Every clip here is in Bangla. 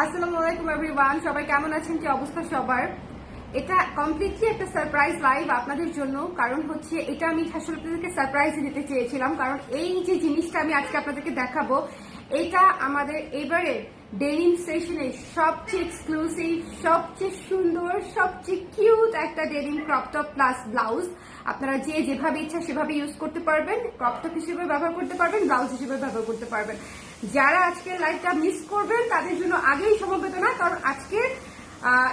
আসসালামু আলাইকুম এভরিওয়ান, সবাই কেমন আছেন, কি অবস্থা সবার? এটা কমপ্লিটলি একটা সারপ্রাইজ লাইভ আপনাদের জন্য। কারণ হচ্ছে এটা আমি আসলে আপনাদেরকে সারপ্রাইজ দিতে চেয়েছিলাম, কারণ এই যে জিনিসটা আমি আজকে আপনাদেরকে দেখাবো এটা আমাদের এবারে ডেনিম সেশনে সবচেয়ে এক্সক্লুসিভ, সবচেয়ে সুন্দর, সবচেয়ে কিউট একটা denim crop top plus blouse. আপনারা যে যেভাবে ইচ্ছা সেভাবে ইউজ করতে পারবেন, ক্রপ টপ হিসেবে ব্যবহার করতে পারবেন, ব্লাউজ হিসেবে ব্যবহার করতে পারবেন। যারা আজকে লাইভটা মিস করবেন তাদের জন্য আগেই সমবেদনা, কারণ আজকে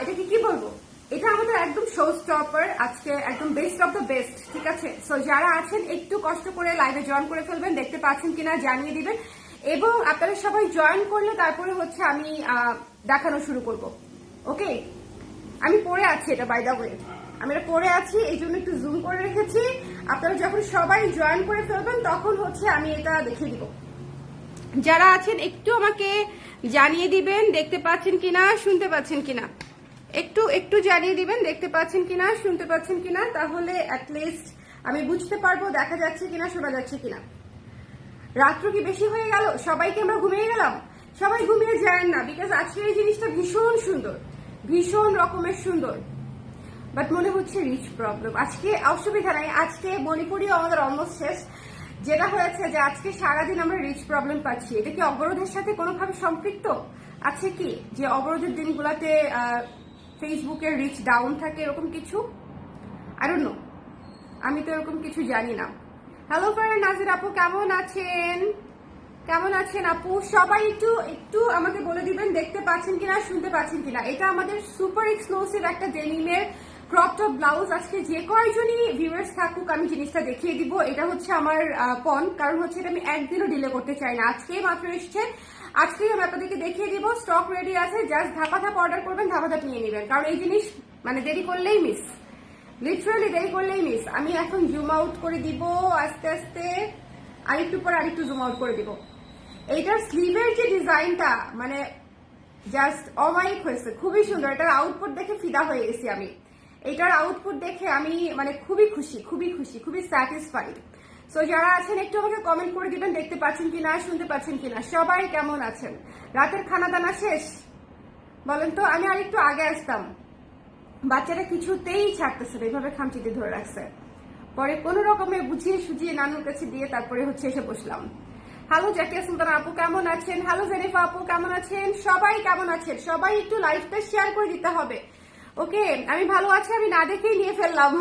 এটাকে কি বলবো, এটা আমাদের একদম শো স্টপার, আজকে একদম বেস্ট অফ দ্য বেস্ট। ঠিক আছে, সো যারা আছেন একটু কষ্ট করে লাইভে জয়েন করে ফেলবেন, দেখতে পাচ্ছেন কিনা জানিয়ে দিবেন, এবং আপনারা সবাই জয়েন করলে তারপরে হচ্ছে আমি দেখানো শুরু করব। ওকে, আমি পরে আছি, এটা বাই দা ওয়ে আমি এটা পরে আছি, এই জন্য একটু জুম করে রেখেছি। আপনারা যখন সবাই জয়েন করে ফেলবেন তখন হচ্ছে আমি এটা দেখিয়ে দিব। যারা আছেন একটু আমাকে জানিয়ে দিবেন দেখতে পাচ্ছেন কিনা, শুনতে পাচ্ছেন কিনা, একটু একটু জানিয়ে দিবেন দেখতে পাচ্ছেন কিনা, শুনতে পাচ্ছেন কিনা, তাহলে অ্যাটলিস্ট আমি বুঝতে পারবো দেখা যাচ্ছে কিনা, শোনা যাচ্ছে কিনা। রাত্র কি বেশি হয়ে গেল? সবাইকে আমরা ঘুমিয়ে গেলাম? সবাই ঘুমিয়ে যায় না, বিকজ আজকের এই জিনিসটা ভীষণ সুন্দর, ভীষণ রকমের সুন্দর, বাট মনে হচ্ছে রিচ প্রবলেম। আজকে অসুবিধা নাই, আজকে মণিপুরিও আমাদের অলমোস্ট শেষ। যেটা হয়েছে যে আজকে সারাদিন আমরা রিচ প্রবলেম পাচ্ছি। এটা কি অবরোধের সাথে কোনোভাবে সম্পৃক্ত আছে কি, যে অবরোধের দিনগুলোতে ফেসবুকের রিচ ডাউন থাকে, এরকম কিছু? আই ডোন্ট নো, আমি তো এরকম কিছু জানি না। হ্যালো ফ্রেন্ড নাজির আপু, কেমন আছেন? কেমন আছেন আপু? সবাই একটু একটু আমাকে বলে দিবেন দেখতে পাচ্ছেন কিনা, শুনতে পাচ্ছেন কিনা। এটা আমাদের সুপার এক্সক্লুসিভ একটা ডেনিমের ক্রপ টপ ব্লাউজ। আজকে যে কয়জনই ভিউয়ার্স থাকুক আমি জিনিসটা দেখিয়ে দিব। এটা হচ্ছে আমার পণ, কারণ হচ্ছে এটা আমি একদিনও ডিলে করতে চাই না। আজকেই মাত্র এসছে, আজকেই আমি আপনাদেরকে দেখিয়ে দিব। স্টক রেডি আছে, জাস্ট ধাপা ধাপ অর্ডার করবেন, ধাপা ধাপ নিয়ে নেবেন, কারণ এই জিনিস মানে দেরি করলেই মিস, লিটারালি দেরি করলেই মিস। আমি এখন জুম আউট করে দিব আস্তে আস্তে, আরেকটু পর আরেকটু জুম আউট করে দিব। এইটার স্লিভের যে ডিজাইনটা মানে জাস্ট অমায়িক হয়েছে, খুবই সুন্দর। এটার আউটপুট দেখে ফিদা হয়ে গেছি আমি। এটার আউটপুট দেখে আমি মানে খুবই খুশি, খুবই খুশি, খুবই স্যাটিসফাইড। সো যারা আছেন একটু আমাকে কমেন্ট করে দিবেন দেখতে পাচ্ছেন কিনা, শুনতে পাচ্ছেন কিনা, সবাই কেমন আছেন? রাতের খানা দানা শেষ বলেন তো? আমি আরেকটু আগে আসতাম, বাচ্চারা কিছুতেই ছাড়তেছে না, এইভাবে খামচিতে ধরে রাখছে। পরে কোনো রকমে বুঝিয়ে সুঝিয়ে নানুর কাছে দিয়ে তারপরে হচ্ছে এসে বসলাম। হ্যালো জাকিয়া সুলতানা আপু, কেমন আছেন? হ্যালো জেনিফা আপু, কেমন আছেন? সবাই কেমন আছেন? সবাই একটু লাইভটা শেয়ার করে দিতে হবে। ওকে, আমি ভালো আছি, আমি না দেখেই নিয়ে ফেললাম।